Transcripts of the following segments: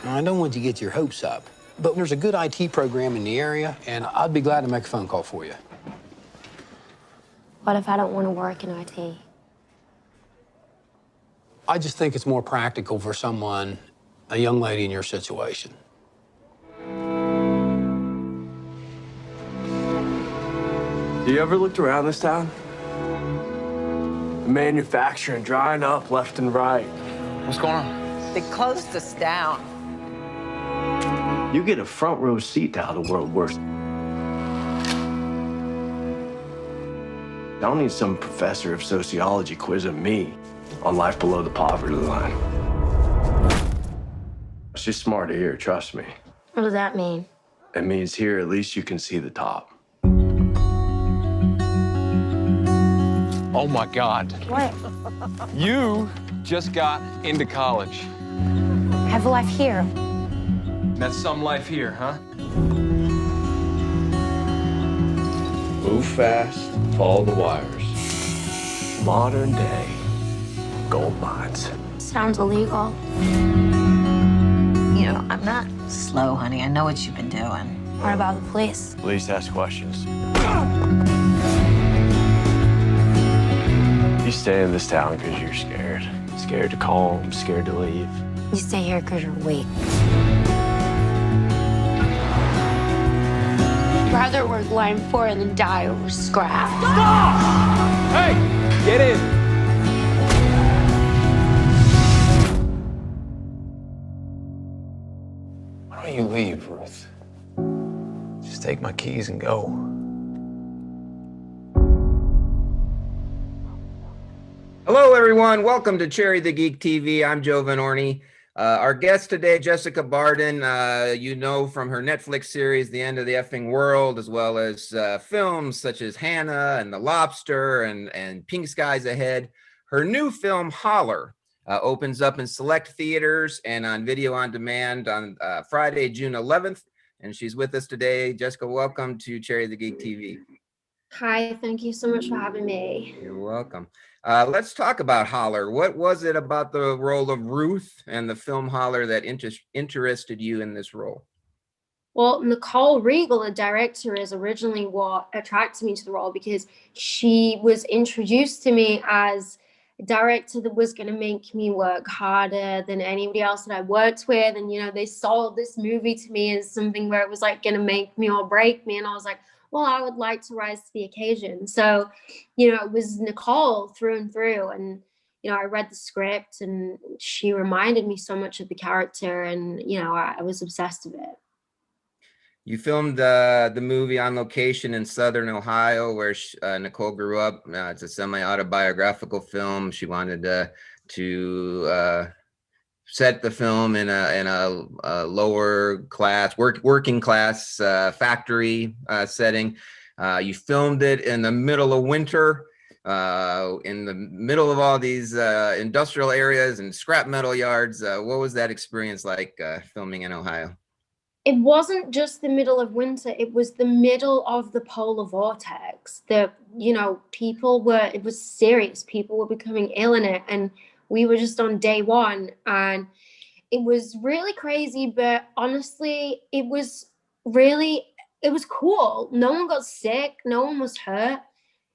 I don't want you to get your hopes up, but there's a good IT program in the area, and I'd be glad to make a phone call for you. What if I don't want to work in IT? I just think it's more practical for someone, a young lady in your situation. You ever looked around this town? The manufacturing drying up left and right. What's going on? They closed us down. You get a front row seat to how the world works. I don't need some professor of sociology quizzing me on life below the poverty line. It's just smart to hear, trust me. What does that mean? It means here, at least you can see the top. Oh my God. What? You just got into college. Have a life here. That's some life here, huh? Move fast, follow the wires. Modern day gold mines. Sounds illegal. You know, I'm not slow, honey. I know what you've been doing. What about the police? Please ask questions. You stay in this town because you're scared. Scared to call them, scared to leave. You stay here because you're weak. Rather work line 4 than die over scrap. Stop! Hey, get in. Why don't you leave, Ruth? Just take my keys and go. Hello, everyone. Welcome to Cherry the Geek TV. I'm Joe Vanourney. Our guest today, Jessica Barden, you know from her Netflix series, The End of the Effing World, as well as films such as Hannah and The Lobster and Pink Skies Ahead. Her new film, Holler, opens up in select theaters and on video on demand on Friday, June 11th. And she's with us today. Jessica, welcome to Cherry the Geek TV. Hi, thank you so much for having me. You're welcome. Let's talk about Holler. What was it about the role of Ruth and the film Holler that interested you in this role? Well, Nicole Riegel, the director, is originally what attracted me to the role because she was introduced to me as a director that was going to make me work harder than anybody else that I worked with. And, you know, they sold this movie to me as something where it was like going to make me or break me. And I was like, well, I would like to rise to the occasion. So, you know, it was Nicole through and through. And, you know, I read the script and she reminded me so much of the character. And, you know, I was obsessed with it. You filmed the movie on location in Southern Ohio, where Nicole grew up. It's a semi-autobiographical film. She wanted to set the film in a lower class, working class factory setting. You filmed it in the middle of winter, in the middle of all these industrial areas and scrap metal yards. What was that experience like filming in Ohio? It wasn't just the middle of winter, it was the middle of the polar vortex. You know, it was serious. People were becoming ill in it. And we were just on day one. And it was really crazy, but honestly, it was cool. No one got sick. No one was hurt.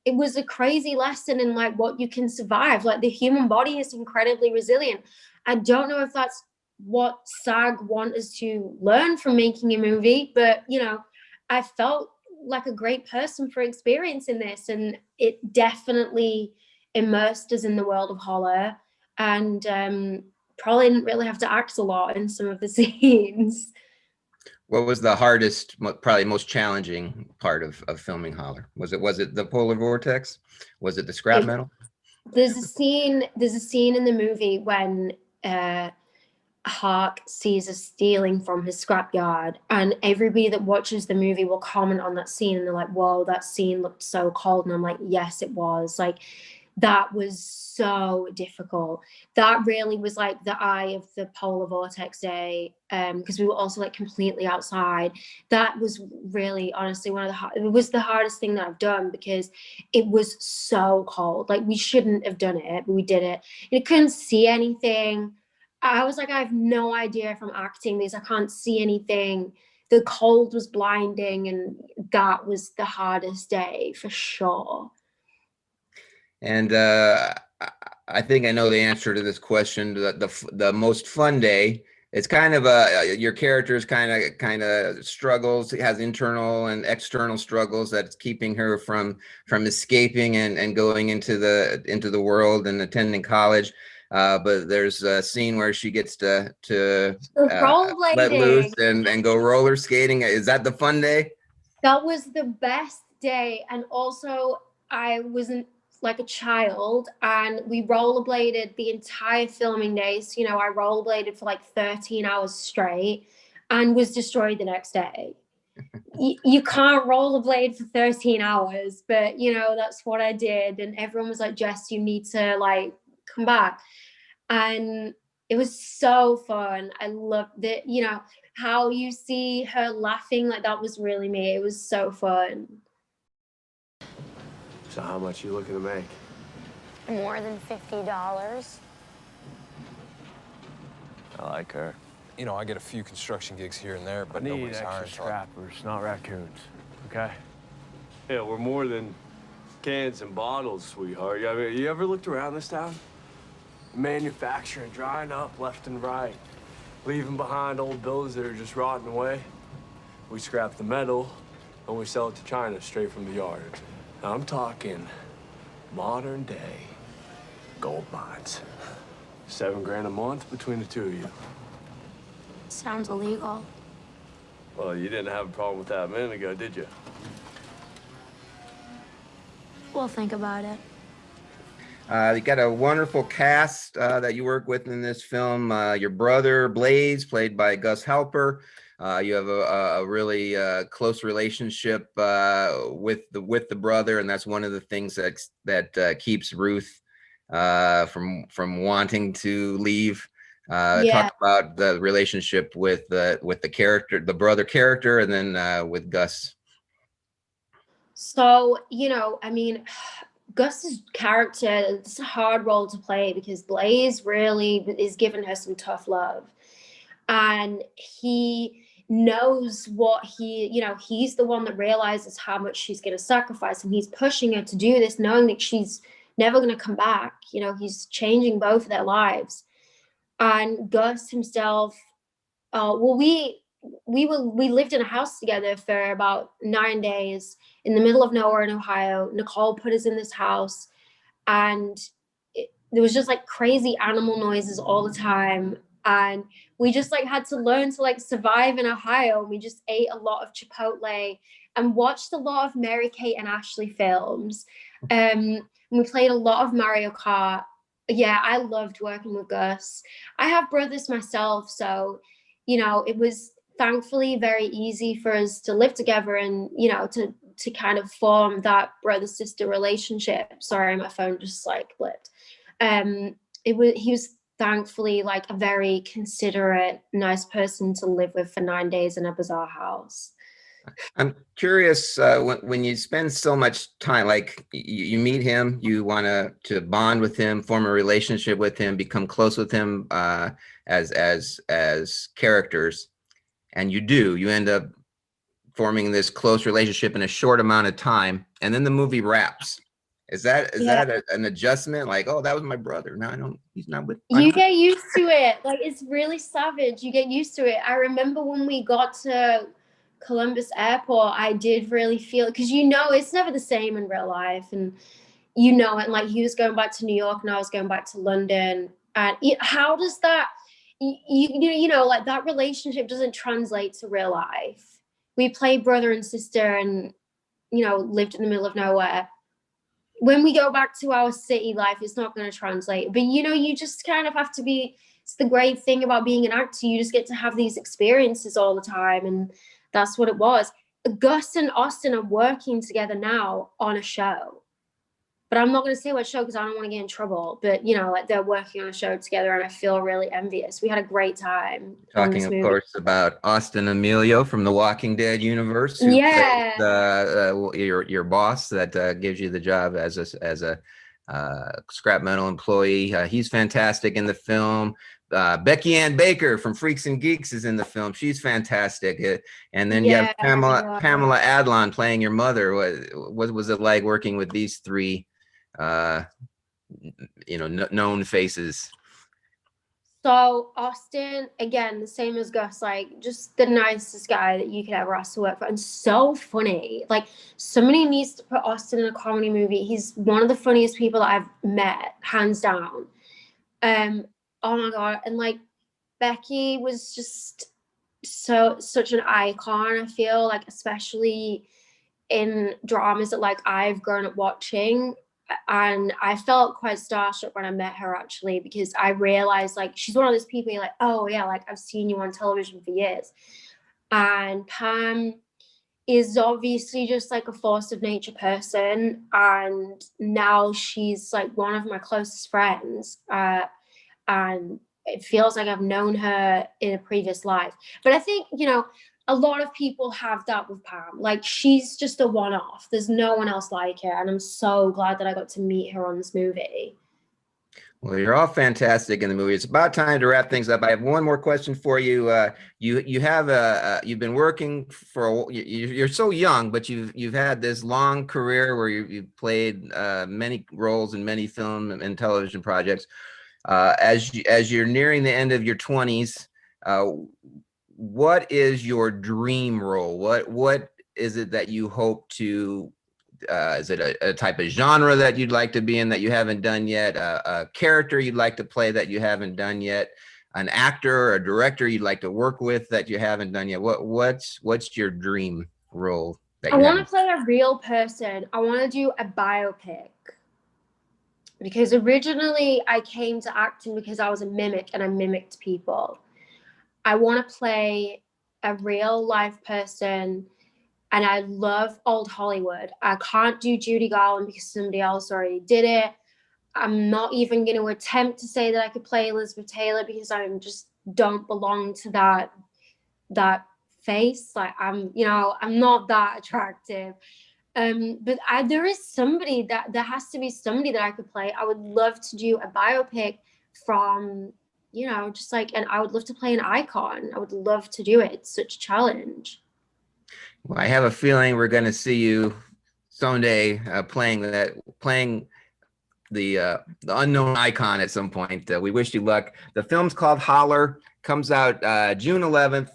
It was a crazy lesson in like what you can survive. Like the human body is incredibly resilient. I don't know if that's what SAG want us to learn from making a movie, but you know, I felt like a great person for experiencing this, and it definitely immersed us in the world of Holler, and probably didn't really have to act a lot in some of the scenes. What was the hardest, probably most challenging part of filming Holler? Was it the polar vortex? Was it the scrap metal? There's a scene in the movie when Hark sees us stealing from his scrapyard, and everybody that watches the movie will comment on that scene and they're like, whoa, that scene looked so cold. And I'm like, yes, it was. Like, that was so difficult. That really was like the eye of the polar vortex day, because we were also like completely outside. That was really, honestly, it was the hardest thing that I've done, because it was so cold. Like, we shouldn't have done it, but we did it. You couldn't see anything. I was like, I have no idea if I'm acting because I can't see anything. The cold was blinding, and that was the hardest day for sure. And I think I know the answer to this question. The most fun day. It's kind of your character's kind of struggles. It has internal and external struggles that's keeping her from escaping and going into the world and attending college. But there's a scene where she gets to let loose Rollerblading. and go roller skating. Is that the fun day? That was the best day. And also, I wasn't like a child, and we rollerbladed the entire filming day. So, I rollerbladed for like 13 hours straight and was destroyed the next day. You can't rollerblade for 13 hours, but that's what I did. And everyone was like, Jess, you need to like come back. And it was so fun. I loved it. How you see her laughing, like that was really me. It was so fun. So how much you looking to make? More than $50. I like her. I get a few construction gigs here and there, I but need nobody's extra hiring. scrappers, not raccoons, okay? Yeah, we're more than cans and bottles, sweetheart. You ever looked around this town? Manufacturing, drying up left and right, leaving behind old buildings that are just rotting away. We scrap the metal and we sell it to China straight from the yard. Now, I'm talking modern day gold mines. $7 grand a month between the two of you. Sounds illegal. Well, you didn't have a problem with that a minute ago, did you? We'll think about it. You got a wonderful cast that you work with in this film. Your brother Blaze, played by Gus Halper. You have a really close relationship with the brother, and that's one of the things that keeps Ruth from wanting to leave. Talk about the relationship with the character, the brother character, and then with Gus. So, Gus's character, it's a hard role to play because Blaze really is giving her some tough love. And he knows what he's the one that realizes how much she's going to sacrifice, and he's pushing her to do this, knowing that she's never going to come back. He's changing both of their lives. And Gus himself, we lived in a house together for about 9 days in the middle of nowhere in Ohio. Nicole put us in this house, and there was just like crazy animal noises all the time. And we just like had to learn to like survive in Ohio. We just ate a lot of Chipotle and watched a lot of Mary-Kate and Ashley films. We played a lot of Mario Kart. Yeah, I loved working with Gus. I have brothers myself, so it was thankfully very easy for us to live together and to kind of form that brother-sister relationship. Sorry, my phone just like blipped. He was thankfully like a very considerate, nice person to live with for 9 days in a bizarre house. I'm curious, when you spend so much time, like you meet him, you want to bond with him, form a relationship with him, become close with him as characters, and you end up forming this close relationship in a short amount of time, and then the movie wraps. Is that an adjustment? Like, oh, that was my brother. No, he's not with. You get used to it. Like, it's really savage. You get used to it. I remember when we got to Columbus Airport, I did really feel, because it's never the same in real life, and and like he was going back to New York and I was going back to London, and how does that like that relationship doesn't translate to real life. We played brother and sister and lived in the middle of nowhere. When we go back to our city life, it's not going to translate. But you just kind of have to be. It's the great thing about being an actor. You just get to have these experiences all the time, and that's what it was. Gus and Austin are working together now on a show, but I'm not going to say what show because I don't want to get in trouble. But like they're working on a show together, and I feel really envious. We had a great time. Talking, of course, about Austin Emilio from the Walking Dead universe. Yeah. Your boss that gives you the job as a scrap metal employee. He's fantastic in the film. Becky Ann Baker from Freaks and Geeks is in the film. She's fantastic. And then you have Yeah, Pamela Adlon playing your mother. What was it like working with these three, known faces? So Austin, again, the same as Gus, like just the nicest guy that you could ever ask to work for, and so funny. Like somebody needs to put Austin in a comedy movie. He's one of the funniest people that I've met, hands down. Oh my god, and like Becky was just such an icon. I feel like, especially in dramas that like I've grown up watching. And I felt quite starstruck when I met her, actually, because I realized like she's one of those people you're like, oh yeah, like I've seen you on television for years. And Pam is obviously just like a force of nature person, and now she's like one of my closest friends. And it feels like I've known her in a previous life. But I think, a lot of people have that with Pam. Like, she's just a one-off. There's no one else like her, and I'm so glad that I got to meet her on this movie. Well, you're all fantastic in the movie. It's about time to wrap things up. I have one more question for you. You've been working for you're so young, but you've had this long career where you've played many roles in many film and television projects. As you're nearing the end of your 20s, what is your dream role? What is it that you hope to? Is it a type of genre that you'd like to be in that you haven't done yet? A character you'd like to play that you haven't done yet? An actor or a director you'd like to work with that you haven't done yet? What's your dream role? I want to play a real person. I want to do a biopic. Because originally I came to acting because I was a mimic and I mimicked people. I want to play a real life person, and I love old Hollywood. I can't do Judy Garland because somebody else already did it. I'm not even going to attempt to say that I could play Elizabeth Taylor because I just don't belong to that face. Like I'm not that attractive. But there is somebody there has to be somebody that I could play. I would love to do a biopic from, just like, and I would love to play an icon. I would love to do it. It's such a challenge. Well, I have a feeling we're going to see you someday playing the unknown icon at some point. We wish you luck. The film's called Holler. Comes out June 11th.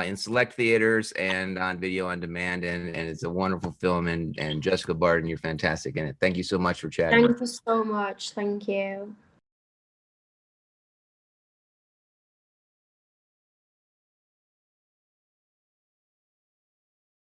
In select theaters and on video on demand, and it's a wonderful film. And Jessica Barden, you're fantastic in it. Thank you so much for chatting. Thank you so much. Thank you.